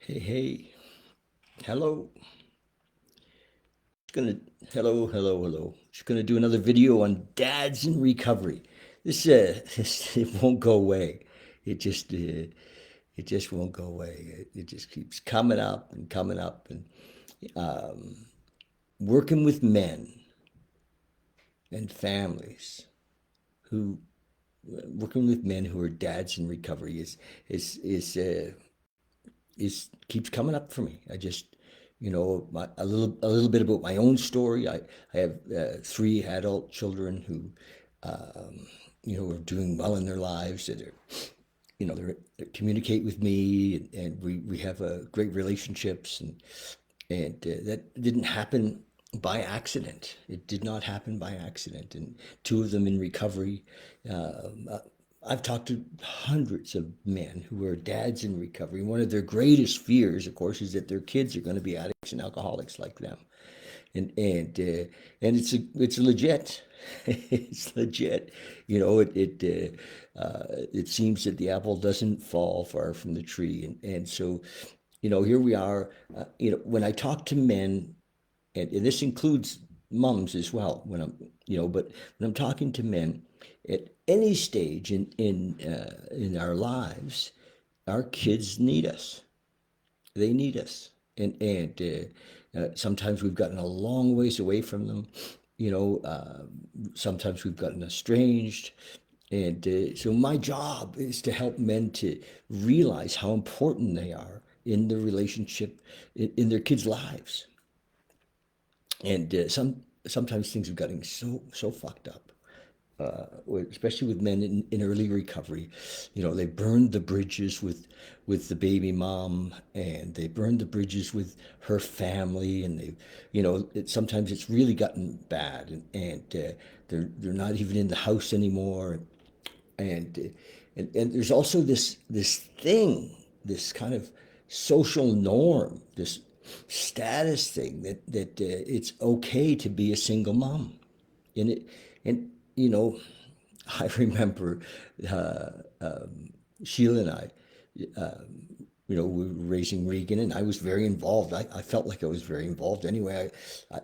Hey, hey, hello. Gonna hello. Just gonna do another video on dads in recovery. This it won't go away. It just it just won't go away. It just keeps coming up and coming up and working with men and families who working with men who are dads in recovery is is keeps coming up for me. I just, a little bit about my own story. I have three adult children who, are doing well in their lives. That are, they communicate with me, and we have great relationships, and that didn't happen by accident. It did not happen by accident. And two of them in recovery. Uh, I've talked to hundreds of men who are dads in recovery. One of their greatest fears, of course, is that their kids are going to be addicts and alcoholics like them, and it's legit. It's legit. It seems that the apple doesn't fall far from the tree, and so here we are. When I talk to men, and this includes mums as well, but when I'm talking to men at any stage in our lives, our kids need us. They need us, and sometimes we've gotten a long ways away from them. You know, uh, Sometimes we've gotten estranged, and so my job is to help men to realize how important they are in the relationship in their kids' lives. And sometimes things have gotten so fucked up, especially with men in early recovery. They burned the bridges with the baby mom, and they burned the bridges with her family, and sometimes it's really gotten bad, and they're not even in the house anymore, and there's also this thing, this kind of social norm, this status thing that it's okay to be a single mom, and you know, I remember uh, Sheila and I, we were raising Regan, and I was very involved. I felt like I was very involved anyway. I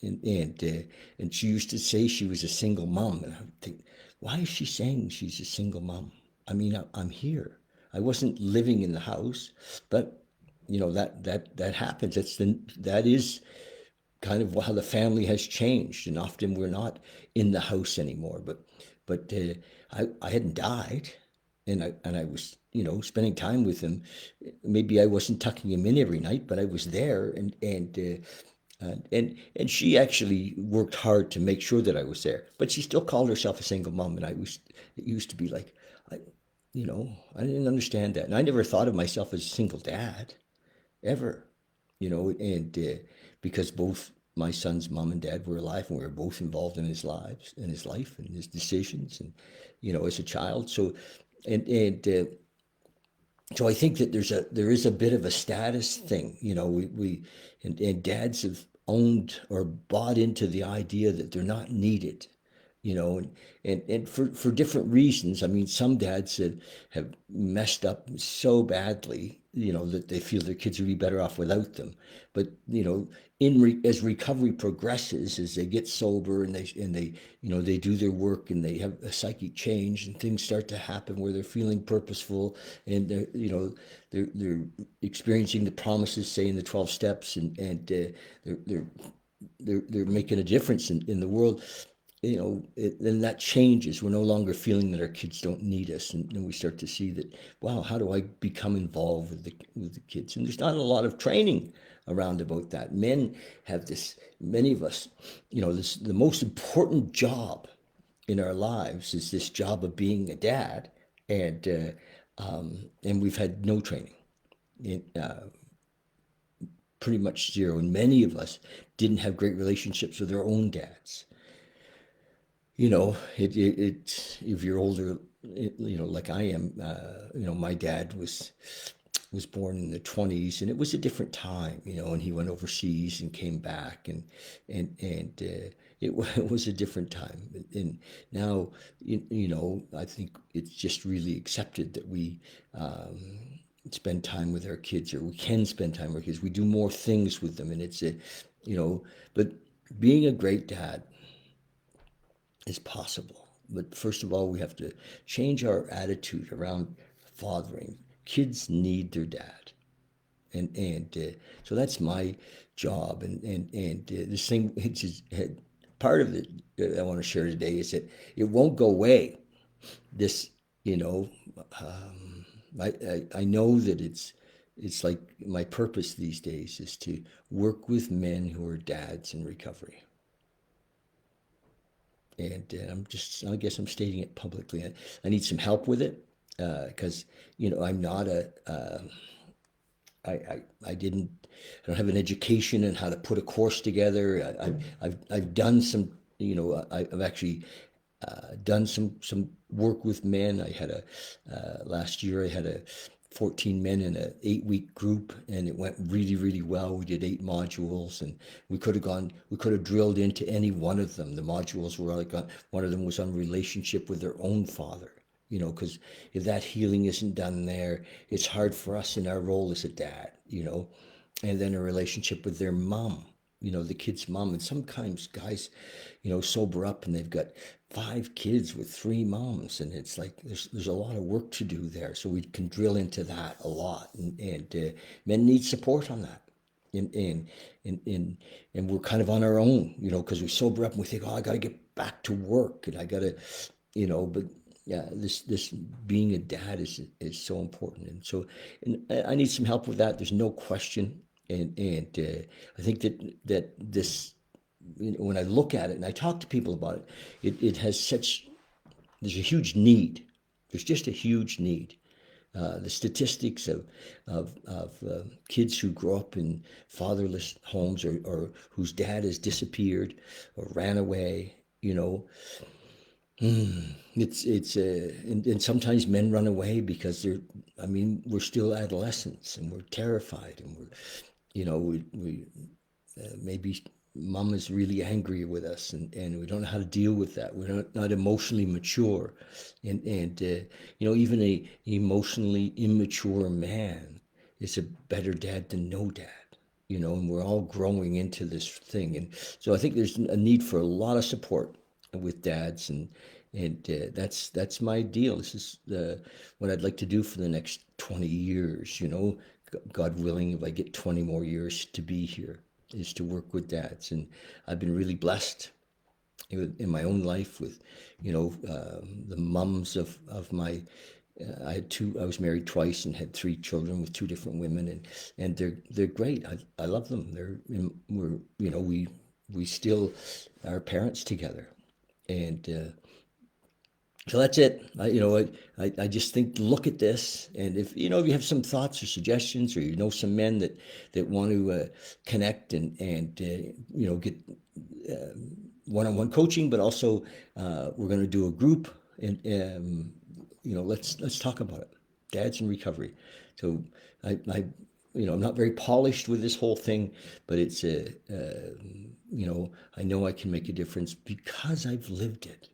and and, uh, and she used to say she was a single mom, and I would think, why is she saying she's a single mom? I mean, I'm here. I wasn't living in the house, but that happens. That is kind of how the family has changed, and often we're not in the house anymore. But I hadn't died, and I was spending time with him. Maybe I wasn't tucking him in every night, but I was there, and she actually worked hard to make sure that I was there. But she still called herself a single mom, and it used to be like, I, I didn't understand that, and I never thought of myself as a single dad ever, and because both my son's mom and dad were alive, and we were both involved in his life, and his decisions, and as a child. So I think that there is a bit of a status thing. And dads have owned or bought into the idea that they're not needed, and for different reasons. I mean, some dads have messed up so badly, that they feel their kids would be better off without them. But as recovery progresses, as they get sober, and they they do their work, and they have a psychic change, and things start to happen where they're feeling purposeful, and they're experiencing the promises, say in the 12 steps, and they're they're they're making a difference in the world. Then that changes. We're no longer feeling that our kids don't need us, and we start to see that, wow, how do I become involved with the kids? And there's not a lot of training around about that. Men have this. Many of us, this the most important job in our lives is this job of being a dad, and we've had no training. In, Pretty much zero, and many of us didn't have great relationships with our own dads. If you're older, like I am, my dad was born in the 20s, and it was a different time, and he went overseas and came back, and it was a different time. And now, I think it's just really accepted that we spend time with our kids, or we can spend time with our kids. We do more things with them, and it's a, you know, but being a great dad is possible. But first of all, we have to change our attitude around fathering. Kids need their dad, and so that's my job. And this thing, it's just, part of it that I want to share today is that it won't go away. This, you know, I know that it's like my purpose these days is to work with men who are dads in recovery. And I guess I'm stating it publicly. I need some help with it because, I'm not I didn't, I don't have an education in how to put a course together. I've done some, I've actually done some work with men. I had last year I had 14 men in an 8-week group, and it went really, really well. We did 8 modules, and we could have drilled into any one of them. The modules were like, one of them was on relationship with their own father, because if that healing isn't done there, it's hard for us in our role as a dad, and then a relationship with their mom, the kid's mom. And sometimes guys, sober up and they've got 5 kids with 3 moms, and it's like there's a lot of work to do there. So we can drill into that a lot, and men need support on that. And we're kind of on our own, because we sober up and we think, oh, I got to get back to work, and I got to, but yeah, this being a dad is so important. And so, and I need some help with that. There's no question. And I think that this, when I look at it and I talk to people about it, it has there's a huge need. There's just a huge need. The statistics of kids who grow up in fatherless homes, or whose dad has disappeared or ran away, and sometimes men run away because we're still adolescents, and we're terrified, and we maybe mom is really angry with us, and we don't know how to deal with that. We're not emotionally mature, and even a emotionally immature man is a better dad than no dad. And we're all growing into this thing, and so I think there's a need for a lot of support with dads, and that's my deal. This is what I'd like to do for the next 20 years. God willing, if I get 20 more years to be here, is to work with dads. And I've been really blessed in my own life with, the mums of my. I was married twice and had 3 children with 2 different women, and they're great. I love them. We still are parents together, and so that's it. I just think, look at this, and if you have some thoughts or suggestions, or some men that want to connect and get one-on-one coaching, but also we're going to do a group, and let's talk about it. Dads in recovery. So I'm not very polished with this whole thing, but it's I know I can make a difference because I've lived it.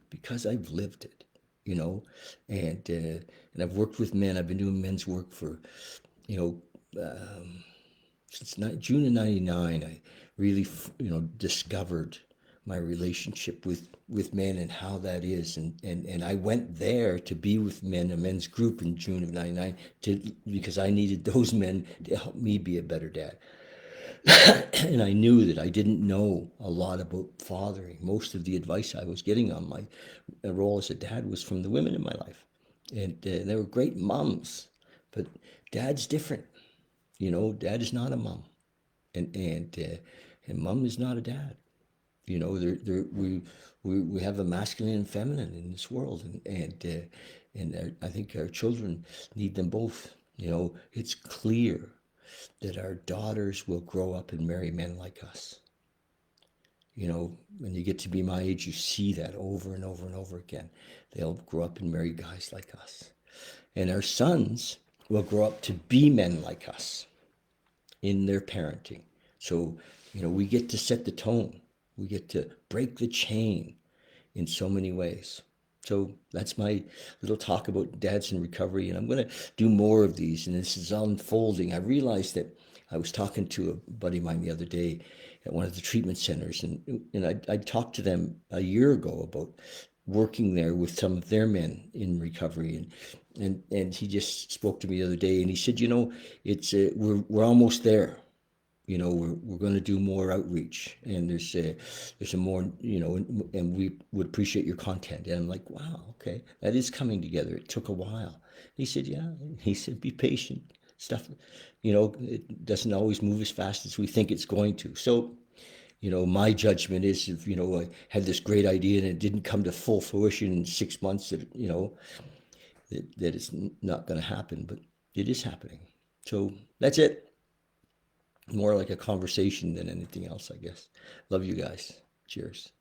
Because I've lived it, and I've worked with men. I've been doing men's work for, since June of '99. I really, discovered my relationship with men and how that is, and I went there to be with men, a men's group in June of '99, because I needed those men to help me be a better dad. And I knew that I didn't know a lot about fathering. Most of the advice I was getting on my role as a dad was from the women in my life, and they were great moms, but dad's different. Dad is not a mom, and mom is not a dad. We have a masculine and feminine in this world, and I think our children need them both. It's clear that our daughters will grow up and marry men like us. When you get to be my age, you see that over and over and over again. They'll grow up and marry guys like us. And our sons will grow up to be men like us in their parenting. So, we get to set the tone. We get to break the chain in so many ways. So that's my little talk about dads in recovery, and I'm going to do more of these. And this is unfolding. I realized that I was talking to a buddy of mine the other day at one of the treatment centers, and I talked to them a year ago about working there with some of their men in recovery, and he just spoke to me the other day, and he said, it's we're almost there. We're going to do more outreach, and there's a more, and we would appreciate your content. And I'm like, wow, okay, that is coming together. It took a while. He said, yeah. He said, be patient. Stuff, it doesn't always move as fast as we think it's going to. So, my judgment is, if I had this great idea and it didn't come to full fruition in 6 months, that it's not going to happen, but it is happening. So that's it. More like a conversation than anything else, I guess. Love you guys. Cheers.